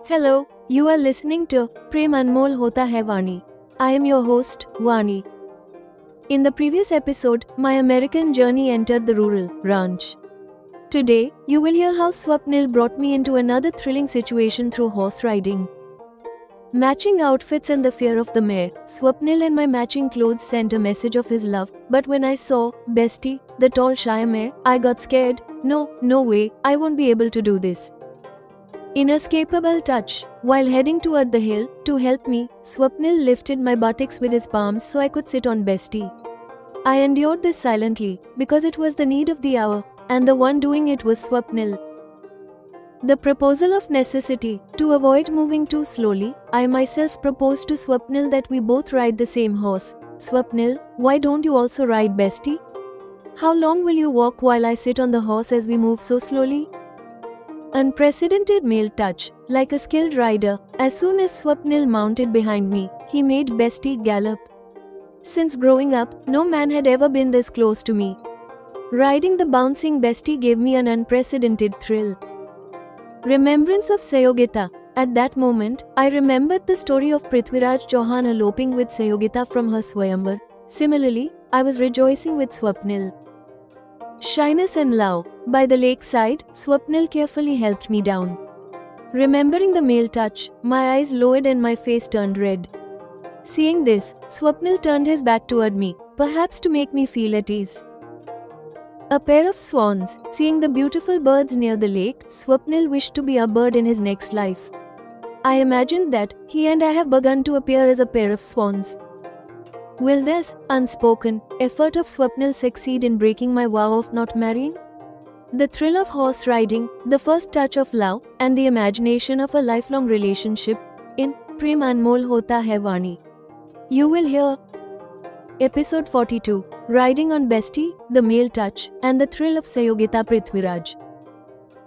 Hello, you are listening to Prem Anmol Hota Hai Vani. I am your host, Vani. In the previous episode, my American journey entered the rural ranch. Today, you will hear how Swapnil brought me into another thrilling situation through horse riding. Matching outfits and the fear of the mare, Swapnil and my matching clothes sent a message of his love, but when I saw Bestie, the tall shy mare, I got scared. No way, I won't be able to do this. Inescapable touch. While heading toward the hill, to help me, Swapnil lifted my buttocks with his palms so I could sit on Bestie. I endured this silently, because it was the need of the hour, and the one doing it was Swapnil. The proposal of necessity. To avoid moving too slowly, I myself proposed to Swapnil that we both ride the same horse. Swapnil, why don't you also ride Bestie? How long will you walk while I sit on the horse as we move so slowly? Unprecedented male touch. Like a skilled rider, as soon as Swapnil mounted behind me, he made Bestie gallop. Since growing up, no man had ever been this close to me. Riding the bouncing Bestie gave me an unprecedented thrill. Remembrance of Sayogita. At that moment, I remembered the story of Prithviraj Chauhan eloping with Sayogita from her Swayamvar. Similarly, I was rejoicing with Swapnil. Shyness and love. By the lakeside, Swapnil carefully helped me down. Remembering the male touch, my eyes lowered and my face turned red. Seeing this, Swapnil turned his back toward me, perhaps to make me feel at ease. A pair of swans. Seeing the beautiful birds near the lake, Swapnil wished to be a bird in his next life. I imagined that he and I have begun to appear as a pair of swans. Will this unspoken effort of Swapnil succeed in breaking my vow of not marrying? The thrill of horse riding, the first touch of love, and the imagination of a lifelong relationship in Prem Anmol Hota Hai Vani. You will hear Episode 42, Riding on Bestie, the male touch, and the thrill of Sayogita Prithviraj.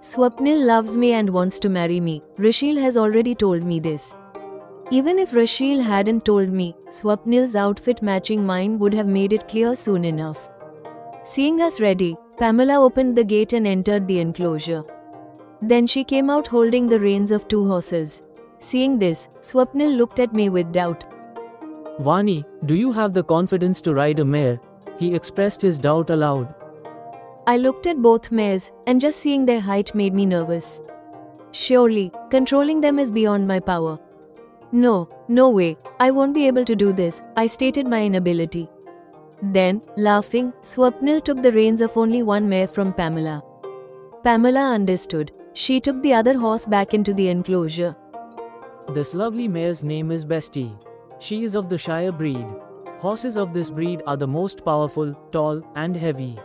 Swapnil loves me and wants to marry me. Rashil has already told me this. Even if Rashil hadn't told me, Swapnil's outfit matching mine would have made it clear soon enough. Seeing us ready, Pamela opened the gate and entered the enclosure. Then she came out holding the reins of two horses. Seeing this, Swapnil looked at me with doubt. Vani, do you have the confidence to ride a mare? He expressed his doubt aloud. I looked at both mares, and just seeing their height made me nervous. Surely, controlling them is beyond my power. No way, I won't be able to do this, I stated my inability. Then, laughing, Swapnil took the reins of only one mare from Pamela. Pamela understood. She took the other horse back into the enclosure. This lovely mare's name is Bestie. She is of the Shire breed. Horses of this breed are the most powerful, tall, and heavy.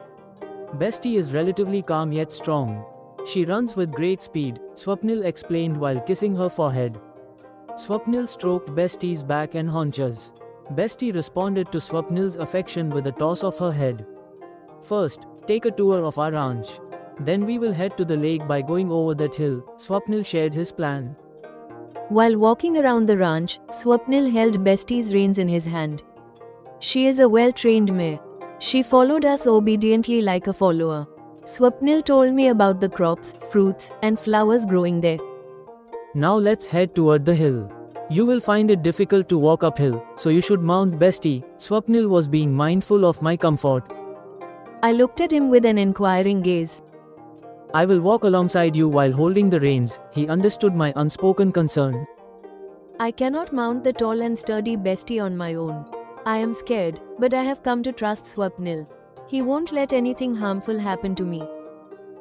Bestie is relatively calm yet strong. She runs with great speed, Swapnil explained while kissing her forehead. Swapnil stroked Bestie's back and haunches. Bestie responded to Swapnil's affection with a toss of her head. First, take a tour of our ranch. Then we will head to the lake by going over that hill, Swapnil shared his plan. While walking around the ranch, Swapnil held Bestie's reins in his hand. She is a well-trained mare. She followed us obediently like a follower. Swapnil told me about the crops, fruits, and flowers growing there. Now let's head toward the hill. You will find it difficult to walk uphill, so you should mount Bestie. Swapnil was being mindful of my comfort. I looked at him with an inquiring gaze. I will walk alongside you while holding the reins. He understood my unspoken concern. I cannot mount the tall and sturdy Bestie on my own. I am scared, but I have come to trust Swapnil. He won't let anything harmful happen to me.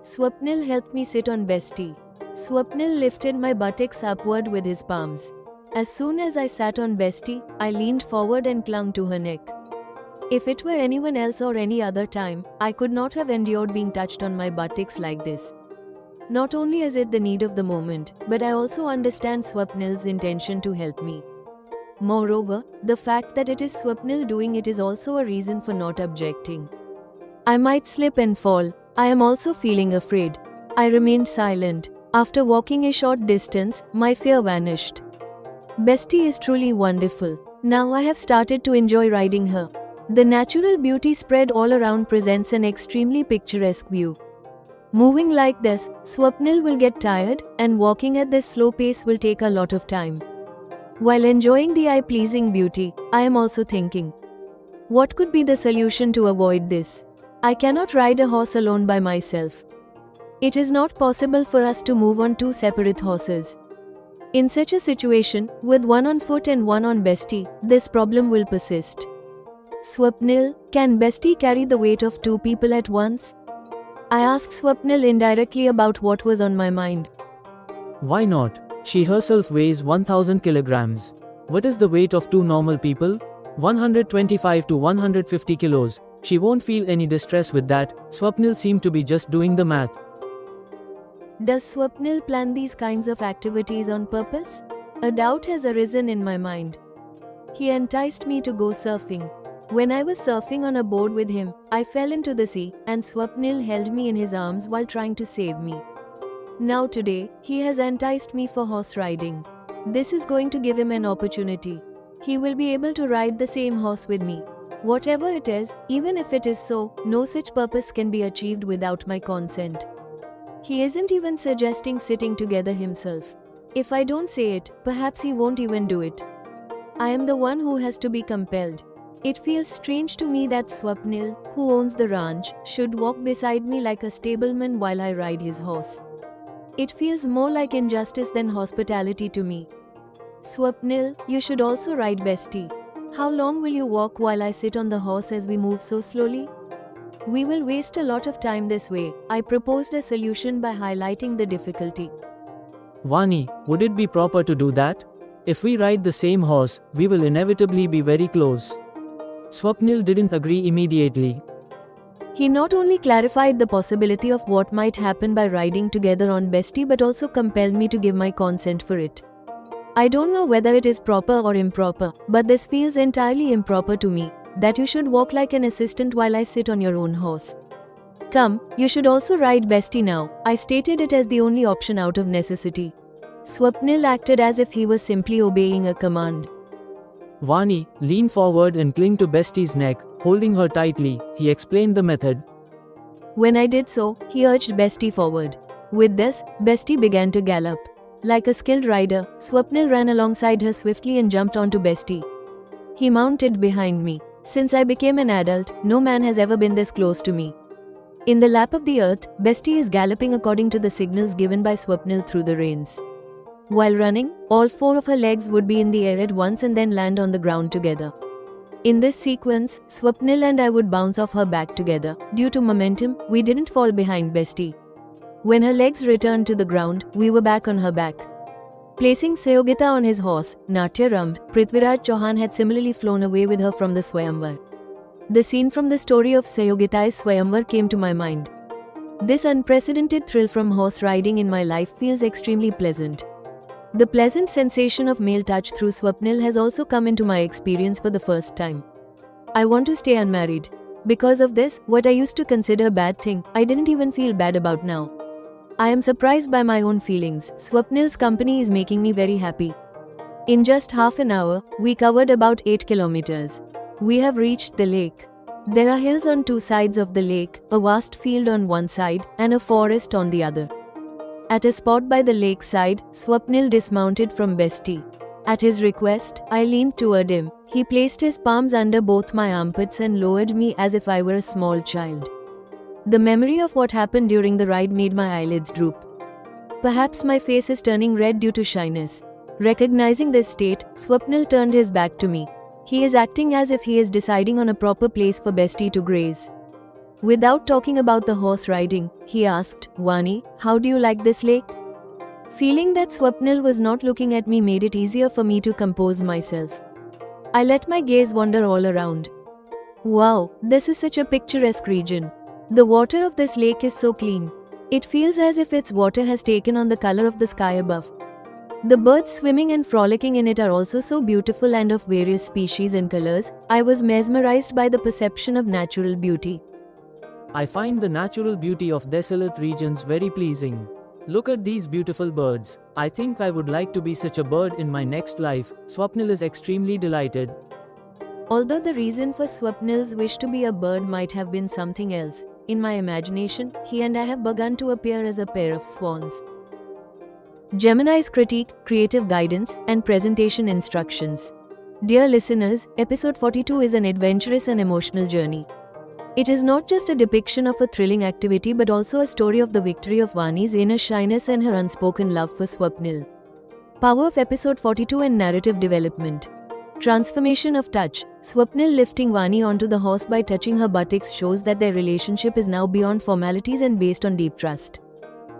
Swapnil helped me sit on Bestie. Swapnil lifted my buttocks upward with his palms. As soon as I sat on Bestie, I leaned forward and clung to her neck. If it were anyone else or any other time, I could not have endured being touched on my buttocks like this. Not only is it the need of the moment, but I also understand Swapnil's intention to help me. Moreover, the fact that it is Swapnil doing it is also a reason for not objecting. I might slip and fall. I am also feeling afraid. I remained silent. After walking a short distance, my fear vanished. Bestie is truly wonderful. Now I have started to enjoy riding her. The natural beauty spread all around presents an extremely picturesque view. Moving like this, Swapnil will get tired, and walking at this slow pace will take a lot of time. While enjoying the eye-pleasing beauty, I am also thinking, what could be the solution to avoid this? I cannot ride a horse alone by myself. It is not possible for us to move on two separate horses. In such a situation, with one on foot and one on Bestie, this problem will persist. Swapnil, can Bestie carry the weight of two people at once? I asked Swapnil indirectly about what was on my mind. Why not? She herself weighs 1000 kilograms. What is the weight of two normal people? 125 to 150 kilos. She won't feel any distress with that. Swapnil seemed to be just doing the math. Does Swapnil plan these kinds of activities on purpose? A doubt has arisen in my mind. He enticed me to go surfing. When I was surfing on a board with him, I fell into the sea, and Swapnil held me in his arms while trying to save me. Now today, he has enticed me for horse riding. This is going to give him an opportunity. He will be able to ride the same horse with me. Whatever it is, even if it is so, no such purpose can be achieved without my consent. He isn't even suggesting sitting together himself. If I don't say it, perhaps he won't even do it. I am the one who has to be compelled. It feels strange to me that Swapnil, who owns the ranch, should walk beside me like a stableman while I ride his horse. It feels more like injustice than hospitality to me. Swapnil, you should also ride Bestie. How long will you walk while I sit on the horse as we move so slowly? We will waste a lot of time this way. I proposed a solution by highlighting the difficulty. Vani, would it be proper to do that? If we ride the same horse, we will inevitably be very close. Swapnil didn't agree immediately. He not only clarified the possibility of what might happen by riding together on Bestie but also compelled me to give my consent for it. I don't know whether it is proper or improper, but this feels entirely improper to me, that you should walk like an assistant while I sit on your own horse. Come, you should also ride Bestie now. I stated it as the only option out of necessity. Swapnil acted as if he was simply obeying a command. Vani, lean forward and cling to Bestie's neck, holding her tightly. He explained the method. When I did so, he urged Bestie forward. With this, Bestie began to gallop. Like a skilled rider, Swapnil ran alongside her swiftly and jumped onto Bestie. He mounted behind me. Since I became an adult, no man has ever been this close to me. In the lap of the earth, Bestie is galloping according to the signals given by Swapnil through the reins. While running, all four of her legs would be in the air at once and then land on the ground together. In this sequence, Swapnil and I would bounce off her back together. Due to momentum, we didn't fall behind Bestie. When her legs returned to the ground, we were back on her back. Placing Sayogita on his horse, Natya Ramd, Prithviraj Chauhan had similarly flown away with her from the Swayamvar. The scene from the story of Sayogita's Swayamvar came to my mind. This unprecedented thrill from horse riding in my life feels extremely pleasant. The pleasant sensation of male touch through Swapnil has also come into my experience for the first time. I want to stay unmarried. Because of this, what I used to consider a bad thing, I didn't even feel bad about now. I am surprised by my own feelings. Swapnil's company is making me very happy. In just half an hour, we covered about 8 kilometers. We have reached the lake. There are hills on two sides of the lake, a vast field on one side, and a forest on the other. At a spot by the lakeside, Swapnil dismounted from Bestie. At his request, I leaned toward him. He placed his palms under both my armpits and lowered me as if I were a small child. The memory of what happened during the ride made my eyelids droop. Perhaps my face is turning red due to shyness. Recognizing this state, Swapnil turned his back to me. He is acting as if he is deciding on a proper place for Bestie to graze. Without talking about the horse riding, he asked, Vani, how do you like this lake? Feeling that Swapnil was not looking at me made it easier for me to compose myself. I let my gaze wander all around. Wow, this is such a picturesque region. The water of this lake is so clean. It feels as if its water has taken on the color of the sky above. The birds swimming and frolicking in it are also so beautiful and of various species and colors. I was mesmerized by the perception of natural beauty. I find the natural beauty of desolate regions very pleasing. Look at these beautiful birds. I think I would like to be such a bird in my next life. Swapnil is extremely delighted. Although the reason for Swapnil's wish to be a bird might have been something else, in my imagination, he and I have begun to appear as a pair of swans. Gemini's critique, creative guidance, and presentation instructions. Dear listeners, episode 42 is an adventurous and emotional journey. It is not just a depiction of a thrilling activity but also a story of the victory of Vani's inner shyness and her unspoken love for Swapnil. Power of episode 42 and narrative development. Transformation of touch. Swapnil lifting Vani onto the horse by touching her buttocks shows that their relationship is now beyond formalities and based on deep trust.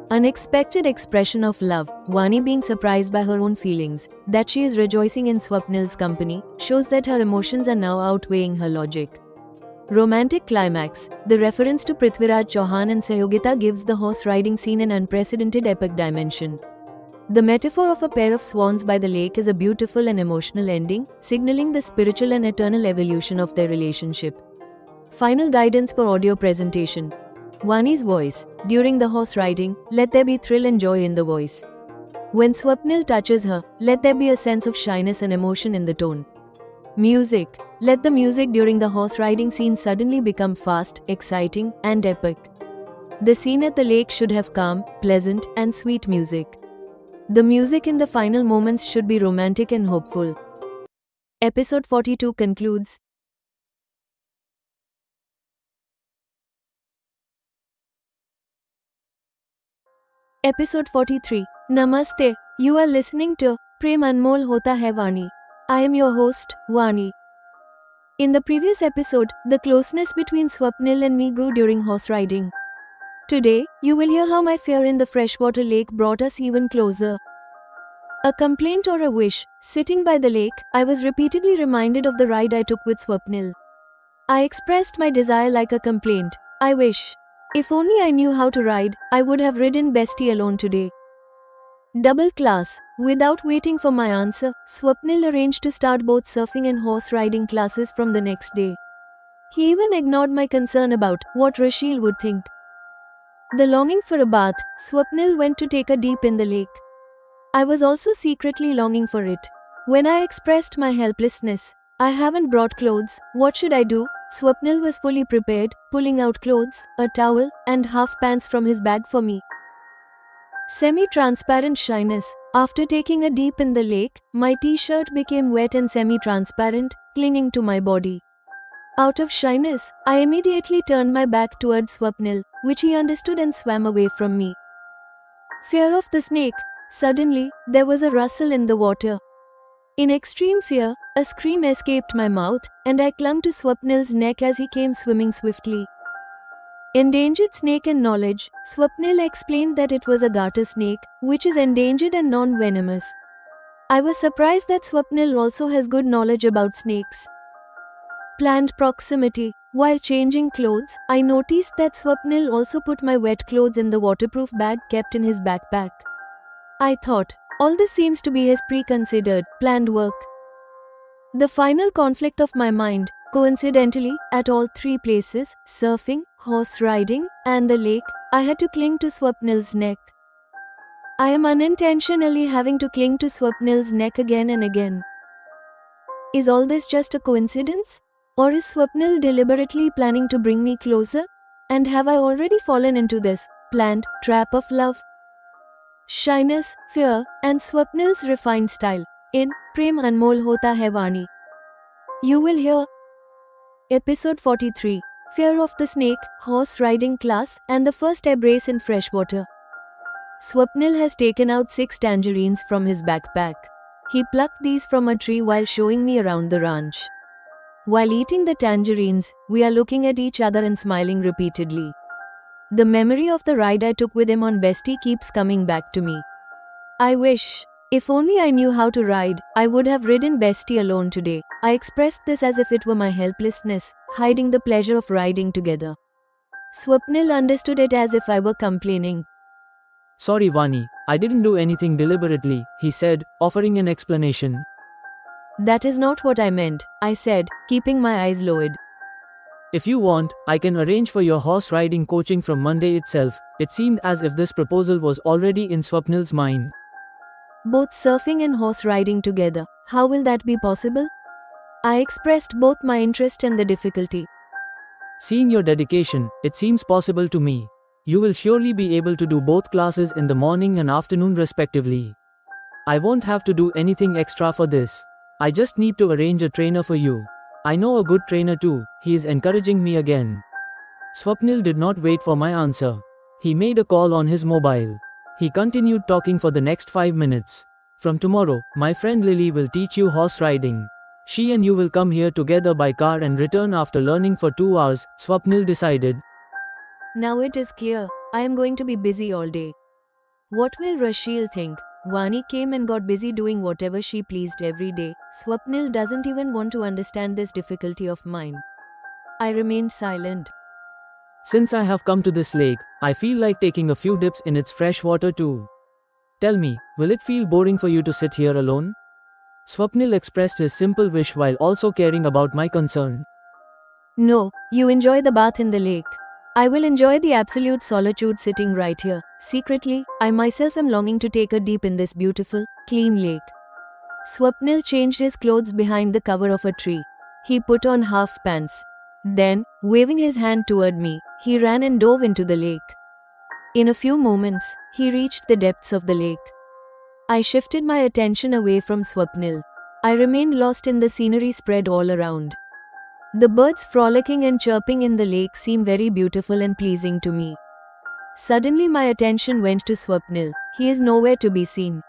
Unexpected expression of love. Vani being surprised by her own feelings, that she is rejoicing in Swapnil's company, shows that her emotions are now outweighing her logic. Romantic climax. The reference to Prithviraj Chauhan and Sahyogita gives the horse riding scene an unprecedented epic dimension. The metaphor of a pair of swans by the lake is a beautiful and emotional ending, signaling the spiritual and eternal evolution of their relationship. Final guidance for audio presentation. Vani's voice. During the horse riding, let there be thrill and joy in the voice. When Swapnil touches her, let there be a sense of shyness and emotion in the tone. Music. Let the music during the horse riding scene suddenly become fast, exciting, and epic. The scene at the lake should have calm, pleasant, and sweet music. The music in the final moments should be romantic and hopeful. Episode 42 concludes. Episode 43. Namaste. You are listening to Prem Anmol Hota Hai Vani. I am your host, Vani. In the previous episode, the closeness between Swapnil and me grew during horse riding. Today, you will hear how my fear in the freshwater lake brought us even closer. A complaint or a wish. Sitting by the lake, I was repeatedly reminded of the ride I took with Swapnil. I expressed my desire like a complaint. I wish. If only I knew how to ride, I would have ridden Bestie alone today. Double class. Without waiting for my answer, Swapnil arranged to start both surfing and horse riding classes from the next day. He even ignored my concern about what Rashil would think. The longing for a bath, Swapnil went to take a dip in the lake. I was also secretly longing for it. When I expressed my helplessness, I haven't brought clothes, what should I do? Swapnil was fully prepared, pulling out clothes, a towel, and half pants from his bag for me. Semi-transparent shyness. After taking a dip in the lake, my t-shirt became wet and semi-transparent, clinging to my body. Out of shyness, I immediately turned my back towards Swapnil, which he understood and swam away from me. Fear of the snake. Suddenly, there was a rustle in the water. In extreme fear, a scream escaped my mouth, and I clung to Swapnil's neck as he came swimming swiftly. Endangered snake and knowledge. Swapnil explained that it was a garter snake, which is endangered and non-venomous. I was surprised that Swapnil also has good knowledge about snakes. Planned proximity. While changing clothes, I noticed that Swapnil also put my wet clothes in the waterproof bag kept in his backpack. I thought, all this seems to be his pre-considered, planned work. The final conflict of my mind, coincidentally, at all three places, surfing, horse riding, and the lake, I had to cling to Swapnil's neck. I am unintentionally having to cling to Swapnil's neck again and again. Is all this just a coincidence? Or is Swapnil deliberately planning to bring me closer? And have I already fallen into this planned trap of love? Shyness, fear, and Swapnil's refined style. In Prem Anmol Hota Hai Vani. You will hear Episode 43. Fear of the snake, horse riding class, and the first embrace in freshwater. Swapnil has taken out 6 tangerines from his backpack. He plucked these from a tree while showing me around the ranch. While eating the tangerines, we are looking at each other and smiling repeatedly. The memory of the ride I took with him on Bestie keeps coming back to me. I wish. If only I knew how to ride, I would have ridden Bestie alone today. I expressed this as if it were my helplessness, hiding the pleasure of riding together. Swapnil understood it as if I were complaining. Sorry Vani, I didn't do anything deliberately, he said, offering an explanation. That is not what I meant, I said, keeping my eyes lowered. If you want, I can arrange for your horse riding coaching from Monday itself. It seemed as if this proposal was already in Swapnil's mind. Both surfing and horse riding together, how will that be possible? I expressed both my interest and the difficulty. Seeing your dedication, it seems possible to me. You will surely be able to do both classes in the morning and afternoon respectively. I won't have to do anything extra for this. I just need to arrange a trainer for you. I know a good trainer too, he is encouraging me again. Swapnil did not wait for my answer. He made a call on his mobile. He continued talking for the next 5 minutes. From tomorrow, my friend Lily will teach you horse riding. She and you will come here together by car and return after learning for 2 hours, Swapnil decided. Now it is clear, I am going to be busy all day. What will Rashil think? Vani came and got busy doing whatever she pleased every day. Swapnil doesn't even want to understand this difficulty of mine. I remained silent. Since I have come to this lake, I feel like taking a few dips in its fresh water too. Tell me, will it feel boring for you to sit here alone? Swapnil expressed his simple wish while also caring about my concern. No, you enjoy the bath in the lake. I will enjoy the absolute solitude sitting right here. Secretly, I myself am longing to take a dip in this beautiful, clean lake. Swapnil changed his clothes behind the cover of a tree. He put on half pants. Then, waving his hand toward me, he ran and dove into the lake. In a few moments, he reached the depths of the lake. I shifted my attention away from Swapnil. I remained lost in the scenery spread all around. The birds frolicking and chirping in the lake seemed very beautiful and pleasing to me. Suddenly my attention went to Swapnil. He is nowhere to be seen.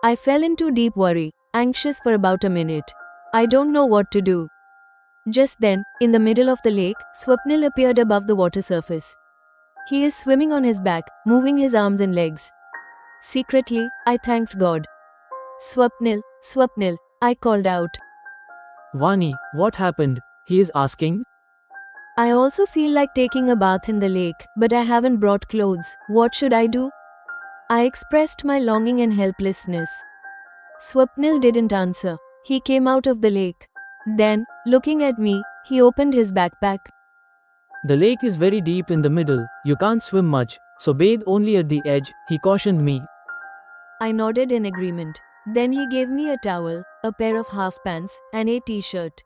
I fell into deep worry, anxious for about a minute. I don't know what to do. Just then, in the middle of the lake, Swapnil appeared above the water surface. He is swimming on his back, moving his arms and legs. Secretly, I thanked God. Swapnil, Swapnil, I called out. Vani, what happened? He is asking. I also feel like taking a bath in the lake, but I haven't brought clothes. What should I do? I expressed my longing and helplessness. Swapnil didn't answer. He came out of the lake. Then, looking at me, he opened his backpack. The lake is very deep in the middle, you can't swim much, so bathe only at the edge, he cautioned me. I nodded in agreement. Then he gave me a towel, a pair of half pants, and a t-shirt.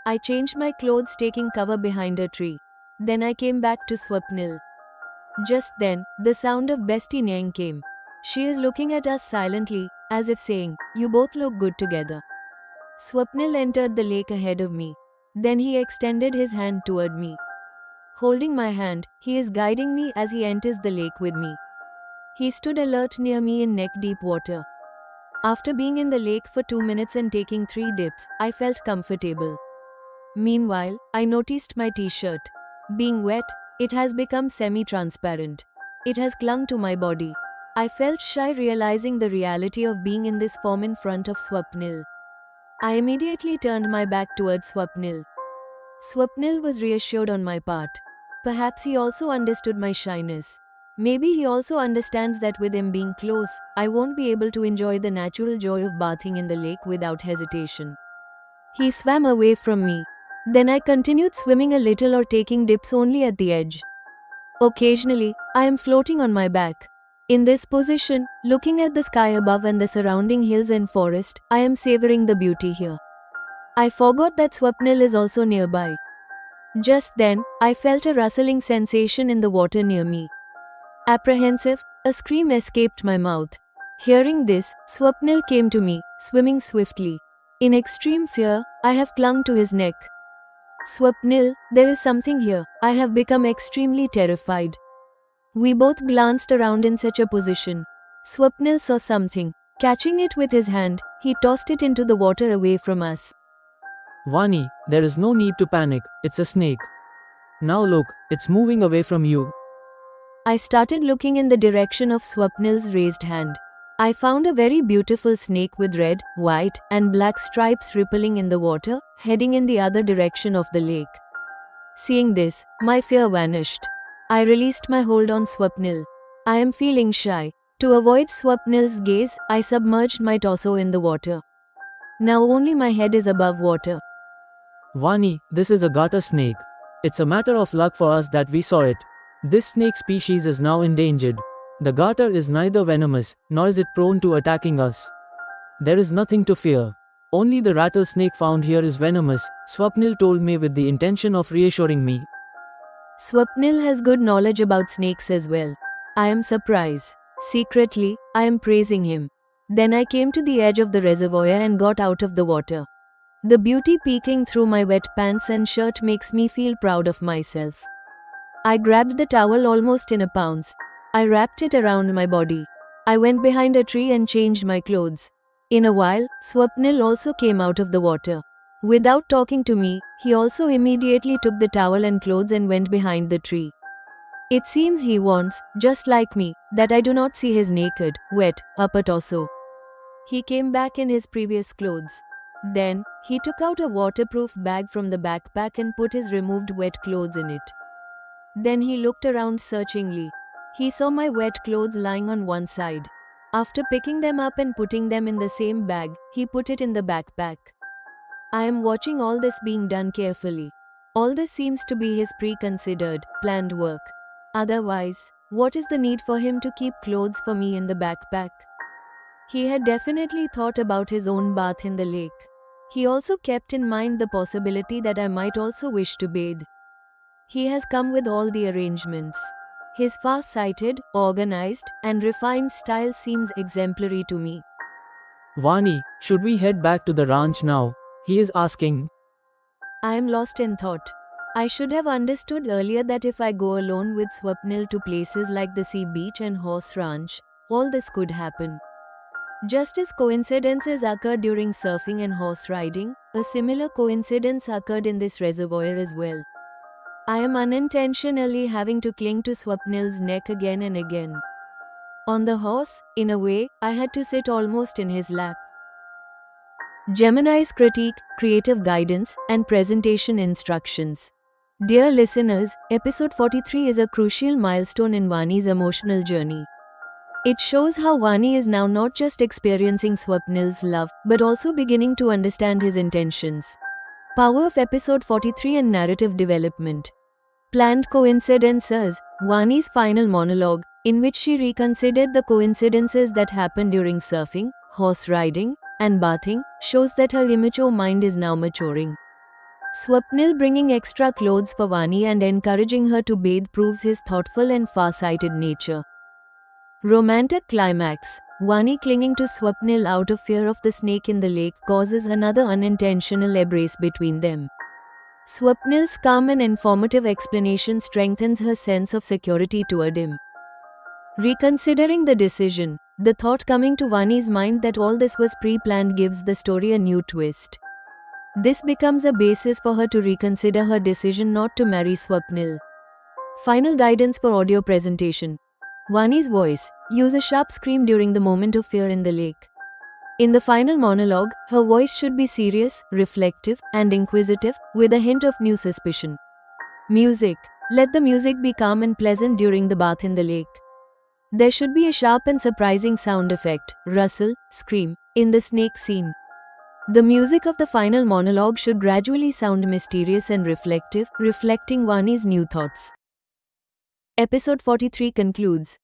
I changed my clothes taking cover behind a tree. Then I came back to Swapnil. Just then, the sound of Bestie neighing came. She is looking at us silently, as if saying, "You both look good together." Swapnil entered the lake ahead of me. Then he extended his hand toward me. Holding my hand, he is guiding me as he enters the lake with me. He stood alert near me in neck-deep water. After being in the lake for 2 minutes and taking 3 dips, I felt comfortable. Meanwhile, I noticed my t-shirt. Being wet, it has become semi-transparent. It has clung to my body. I felt shy realizing the reality of being in this form in front of Swapnil. I immediately turned my back towards Swapnil. Swapnil was reassured on my part. Perhaps he also understood my shyness. Maybe he also understands that with him being close, I won't be able to enjoy the natural joy of bathing in the lake without hesitation. He swam away from me. Then I continued swimming a little or taking dips only at the edge. Occasionally, I am floating on my back. In this position, looking at the sky above and the surrounding hills and forest, I am savoring the beauty here. I forgot that Swapnil is also nearby. Just then, I felt a rustling sensation in the water near me. Apprehensive, a scream escaped my mouth. Hearing this, Swapnil came to me, swimming swiftly. In extreme fear, I have clung to his neck. "Swapnil, there is something here." I have become extremely terrified. We both glanced around in such a position. Swapnil saw something. Catching it with his hand, he tossed it into the water away from us. Vani, there is no need to panic, it's a snake. Now look, it's moving away from you. I started looking in the direction of Swapnil's raised hand. I found a very beautiful snake with red, white, and black stripes rippling in the water, heading in the other direction of the lake. Seeing this, my fear vanished. I released my hold on Swapnil. I am feeling shy. To avoid Swapnil's gaze, I submerged my torso in the water. Now only my head is above water. Vani, this is a garter snake. It's a matter of luck for us that we saw it. This snake species is now endangered. The garter is neither venomous, nor is it prone to attacking us. There is nothing to fear. Only the rattlesnake found here is venomous, Swapnil told me with the intention of reassuring me. Swapnil has good knowledge about snakes as well. I am surprised. Secretly, I am praising him. Then I came to the edge of the reservoir and got out of the water. The beauty peeking through my wet pants and shirt makes me feel proud of myself. I grabbed the towel almost in a pounce. I wrapped it around my body. I went behind a tree and changed my clothes. In a while, Swapnil also came out of the water. Without talking to me, he also immediately took the towel and clothes and went behind the tree. It seems he wants, just like me, that I do not see his naked, wet, upper torso. He came back in his previous clothes. Then, he took out a waterproof bag from the backpack and put his removed wet clothes in it. Then he looked around searchingly. He saw my wet clothes lying on one side. After picking them up and putting them in the same bag, he put it in the backpack. I am watching all this being done carefully. All this seems to be his pre-considered, planned work. Otherwise, what is the need for him to keep clothes for me in the backpack? He had definitely thought about his own bath in the lake. He also kept in mind the possibility that I might also wish to bathe. He has come with all the arrangements. His far-sighted, organized, and refined style seems exemplary to me. Vani, should we head back to the ranch now? He is asking. I am lost in thought. I should have understood earlier that if I go alone with Swapnil to places like the sea beach and horse ranch, all this could happen. Just as coincidences occur during surfing and horse riding, a similar coincidence occurred in this reservoir as well. I am unintentionally having to cling to Swapnil's neck again and again. On the horse, in a way, I had to sit almost in his lap. Gemini's critique, creative guidance, and presentation instructions. Dear listeners, episode 43 is a crucial milestone in Vani's emotional journey. It shows how Vani is now not just experiencing Swapnil's love, but also beginning to understand his intentions. Power of episode 43 and narrative development. Planned coincidences. Vani's final monologue, in which she reconsidered the coincidences that happened during surfing, horse riding, and bathing, shows that her immature mind is now maturing. Swapnil bringing extra clothes for Vani and encouraging her to bathe proves his thoughtful and far-sighted nature. Romantic climax. Vani clinging to Swapnil out of fear of the snake in the lake causes another unintentional embrace between them. Swapnil's calm and informative explanation strengthens her sense of security toward him. Reconsidering the decision, the thought coming to Vani's mind that all this was pre-planned gives the story a new twist. This becomes a basis for her to reconsider her decision not to marry Swapnil. Final guidance for audio presentation. Vani's voice. Use a sharp scream during the moment of fear in the lake. In the final monologue, her voice should be serious, reflective, and inquisitive, with a hint of new suspicion. Music. Let the music be calm and pleasant during the bath in the lake. There should be a sharp and surprising sound effect, rustle, scream, in the snake scene. The music of the final monologue should gradually sound mysterious and reflective, reflecting Vani's new thoughts. Episode 43 concludes.